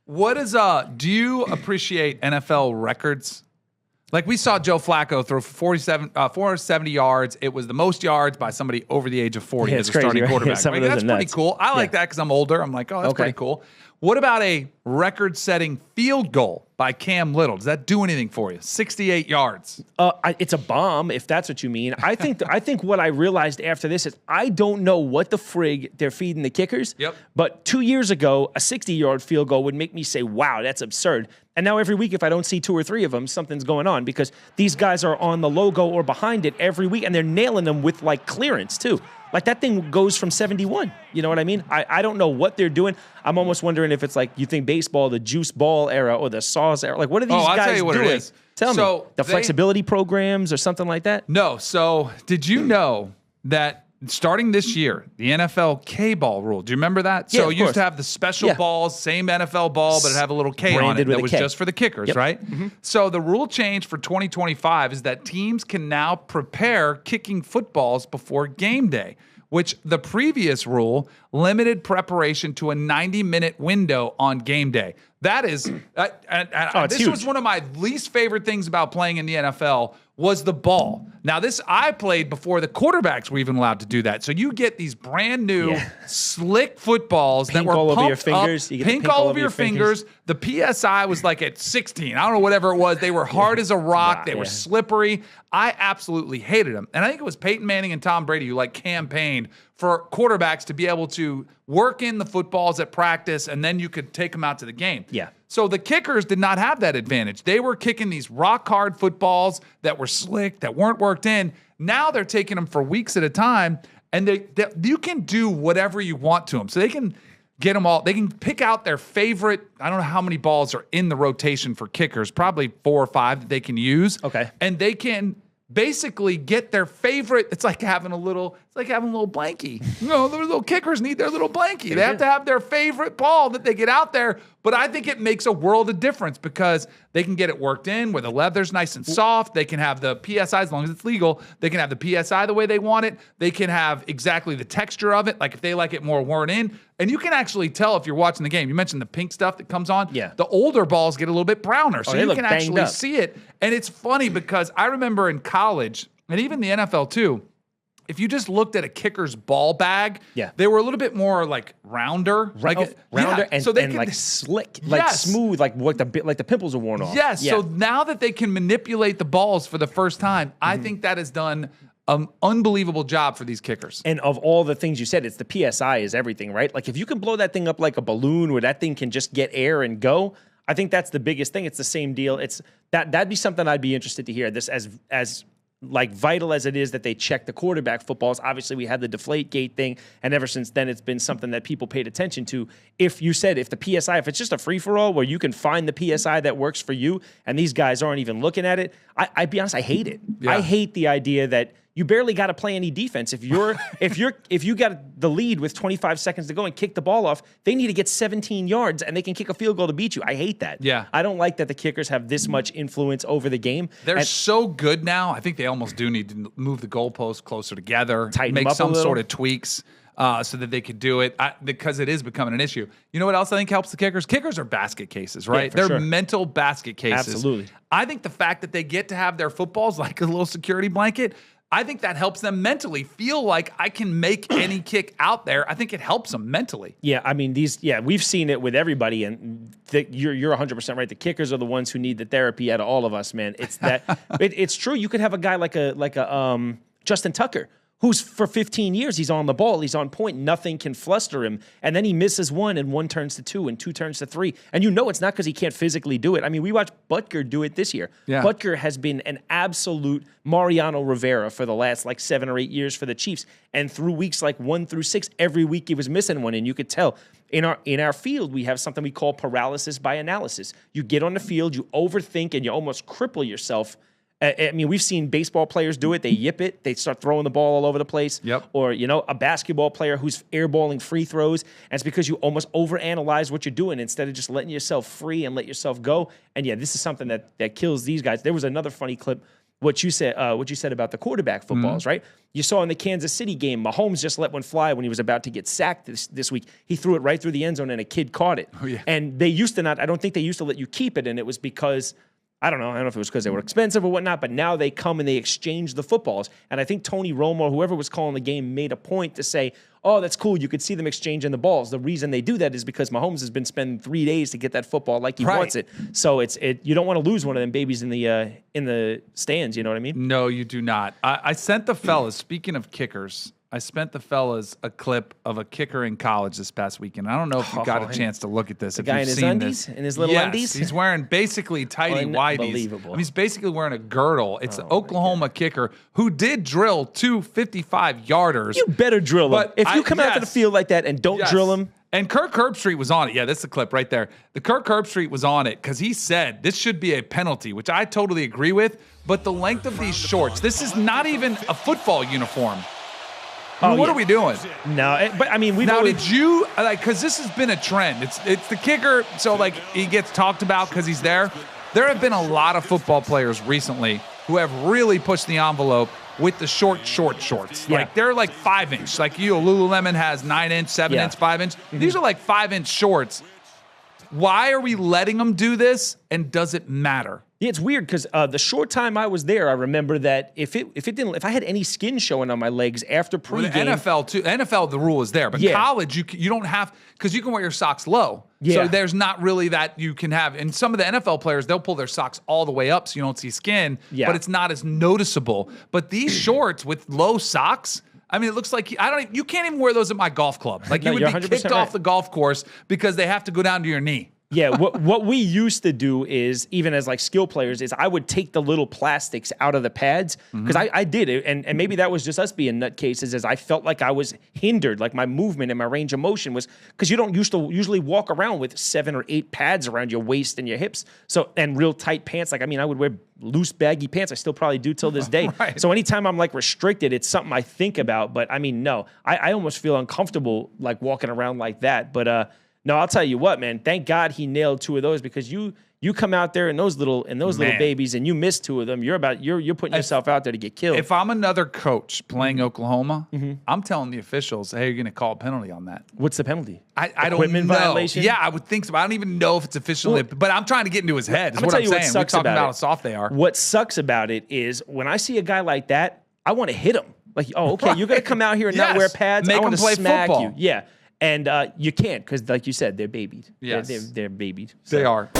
What is do you appreciate NFL records? Like we saw Joe Flacco throw 470 yards. It was the most yards by somebody over the age of 40 as a starting quarterback. Some right? of those That's pretty cool. I like that because I'm older. I'm like, oh, that's pretty cool. What about a record-setting field goal by Cam Little? Does that do anything for you? 68 yards. It's a bomb, if that's what you mean. I think what I realized after this is I don't know what the frig they're feeding the kickers. Yep. But 2 years ago, a 60-yard field goal would make me say, wow, that's absurd. And now every week, if I don't see 2 or 3 of them, something's going on because these guys are on the logo or behind it every week, and they're nailing them with, like, clearance, too. Like, that thing goes from 71. You know what I mean? I don't know what they're doing. I'm almost wondering if it's like you think baseball, the juice ball era or the saws era. Like, what are these guys tell you what doing? It is. Tell me. The flexibility programs or something like that? No. So did you know that starting this year, the NFL K-ball rule, do you remember that? Yeah, so it used to have the special balls, same NFL ball, but it have a little K on it that was just for the kickers, right? Mm-hmm. So the rule change for 2025 is that teams can now prepare kicking footballs before game day, which the previous rule limited preparation to a 90-minute window on game day. That is, this huge. was one of my least favorite things about playing in the NFL was the ball. Now, I played before the quarterbacks were even allowed to do that. So you get these brand new, slick footballs that were all over your pumped fingers. Up, pink all over your fingers. The PSI was like at 16. I don't know, whatever it was. They were hard as a rock. They were slippery. I absolutely hated them. And I think it was Peyton Manning and Tom Brady who campaigned for quarterbacks to be able to work in the footballs at practice, and then you could take them out to the game. Yeah. So the kickers did not have that advantage. They were kicking these rock-hard footballs that were slick, that weren't worked in. Now they're taking them for weeks at a time, and you can do whatever you want to them. So they can get them all. They can pick out their favorite. I don't know how many balls are in the rotation for kickers, probably 4 or 5 that they can use. Okay. And they can basically get their favorite. It's like having a little blankie. You know, the little kickers need their little blankie. They have to have their favorite ball that they get out there. But I think it makes a world of difference because they can get it worked in where the leather's nice and soft. They can have the PSI, as long as it's legal. They can have the PSI the way they want it. They can have exactly the texture of it, like if they like it more worn in. And you can actually tell if you're watching the game. You mentioned the pink stuff that comes on. Yeah. The older balls get a little bit browner. So you can actually up. see it. And it's funny because I remember in college, and even the NFL too, if you just looked at a kicker's ball bag, they were a little bit more rounder, rounder, and, so they and slick, smooth, like the pimples are worn off. Yes. Yeah. So now that they can manipulate the balls for the first time, I think that has done an unbelievable job for these kickers. And of all the things you said, it's the PSI is everything, right? Like if you can blow that thing up like a balloon, where that thing can just get air and go, I think that's the biggest thing. It's the same deal. It's that'd be something I'd be interested to hear. This as vital as it is that they check the quarterback footballs. Obviously, we had the deflate gate thing, and ever since then, it's been something that people paid attention to. If the PSI, if it's just a free-for-all where you can find the PSI that works for you, and these guys aren't even looking at it, I'd be honest, I hate it. Yeah. I hate the idea that you barely got to play any defense. If you got the lead with 25 seconds to go and kick the ball off, they need to get 17 yards and they can kick a field goal to beat you. I hate that. Yeah. I don't like that the kickers have this much influence over the game. They're so good now. I think they almost do need to move the goalposts closer together, make some sort of tweaks so that they could do it because it is becoming an issue. You know what else I think helps the kickers? Kickers are basket cases, right? Yeah, They're mental basket cases. Absolutely. I think the fact that they get to have their footballs like a little security blanket, I think that helps them mentally feel like I can make any kick out there. I think it helps them mentally. Yeah, I mean, we've seen it with everybody, and you're 100% right. The kickers are the ones who need the therapy out of all of us, man. It's that it's true. You could have a guy like a Justin Tucker, who's for 15 years, he's on the ball, he's on point, nothing can fluster him, and then he misses one, and 1 turns to 2, and 2 turns to 3, and it's not because he can't physically do it. I mean, we watched Butker do it this year. Yeah. Butker has been an absolute Mariano Rivera for the last 7 or 8 years for the Chiefs, and through weeks 1 through 6, every week he was missing one, and you could tell. In our field, we have something we call paralysis by analysis. You get on the field, you overthink, and you almost cripple yourself. I mean, we've seen baseball players do it. They yip it. They start throwing the ball all over the place. Yep. Or, a basketball player who's airballing free throws. And it's because you almost overanalyze what you're doing instead of just letting yourself free and let yourself go. And, this is something that kills these guys. There was another funny clip what you said about the quarterback footballs, right? You saw in the Kansas City game, Mahomes just let one fly when he was about to get sacked this week. He threw it right through the end zone and a kid caught it. Oh, yeah. And they used to not, I don't think they used to let you keep it. And it was because, I don't know if it was because they were expensive or whatnot, but now they come and they exchange the footballs. And I think Tony Romo, whoever was calling the game, made a point to say, oh, that's cool. You could see them exchanging the balls. The reason they do that is because Mahomes has been spending 3 days to get that football like he wants it. So you don't want to lose one of them babies in the stands. You know what I mean? No, you do not. I sent the fellas, speaking of kickers, I sent the fellas a clip of a kicker in college this past weekend. I don't know if you got a chance to look at this. The guy in his undies? In his little undies? He's wearing basically tighty whities. Unbelievable. I mean, he's basically wearing a girdle. It's an Oklahoma kicker who did drill 2 55-yarders. You better drill him. If you come out to the field like that and don't drill him. And Kirk Herbstreit was on it. Yeah, this is the clip right there. The Kirk Herbstreit was on it because he said this should be a penalty, which I totally agree with. But the length of these shorts, this is not even a football uniform. What are we doing? No, but I mean, did you because this has been a trend? It's the kicker, so like he gets talked about because he's there. There have been a lot of football players recently who have really pushed the envelope with the short shorts. Yeah. Like they're like 5-inch. Like Lululemon has 9-inch, 7-inch, 5-inch. These are like 5-inch shorts. Why are we letting them do this? And does it matter? Yeah, it's weird because the short time I was there, I remember that if I had any skin showing on my legs after pregame, well, NFL too. NFL, the rule is there, but college you don't have because you can wear your socks low. Yeah. So there's not really that you can have. And some of the NFL players, they'll pull their socks all the way up so you don't see skin. Yeah. But it's not as noticeable. But these shorts with low socks. I mean, it looks like you can't even wear those at my golf club. Like you would be kicked off the golf course because they have to go down to your knee. Yeah, what we used to do is, even as like skill players, is I would take the little plastics out of the pads because I did it, and maybe that was just us being nutcases, as I felt like I was hindered, like my movement and my range of motion was, because you don't usually walk around with 7 or 8 pads around your waist and your hips, and real tight pants. Like, I mean, I would wear loose baggy pants. I still probably do till this day. Right. So anytime I'm like restricted, it's something I think about. But I mean, no, I almost feel uncomfortable like walking around like that. But no, I'll tell you what, man. Thank God he nailed 2 of those, because you come out there in those little babies and you miss 2 of them. You're putting yourself out there to get killed. If I'm another coach playing Oklahoma, I'm telling the officials, hey, you're going to call a penalty on that. What's the penalty? I don't know. Equipment violation? Yeah, I would think so. I don't even know if it's officially, but I'm trying to get into his head. Is what I'm saying. We're talking about how soft they are. What sucks about it is when I see a guy like that, I want to hit him. Like, oh, okay, you're going to come out here and not wear pads. Make I want him to play smack football. you. Yeah. And you can't, because like you said, they're babied. Yes. They're babied. So. They are.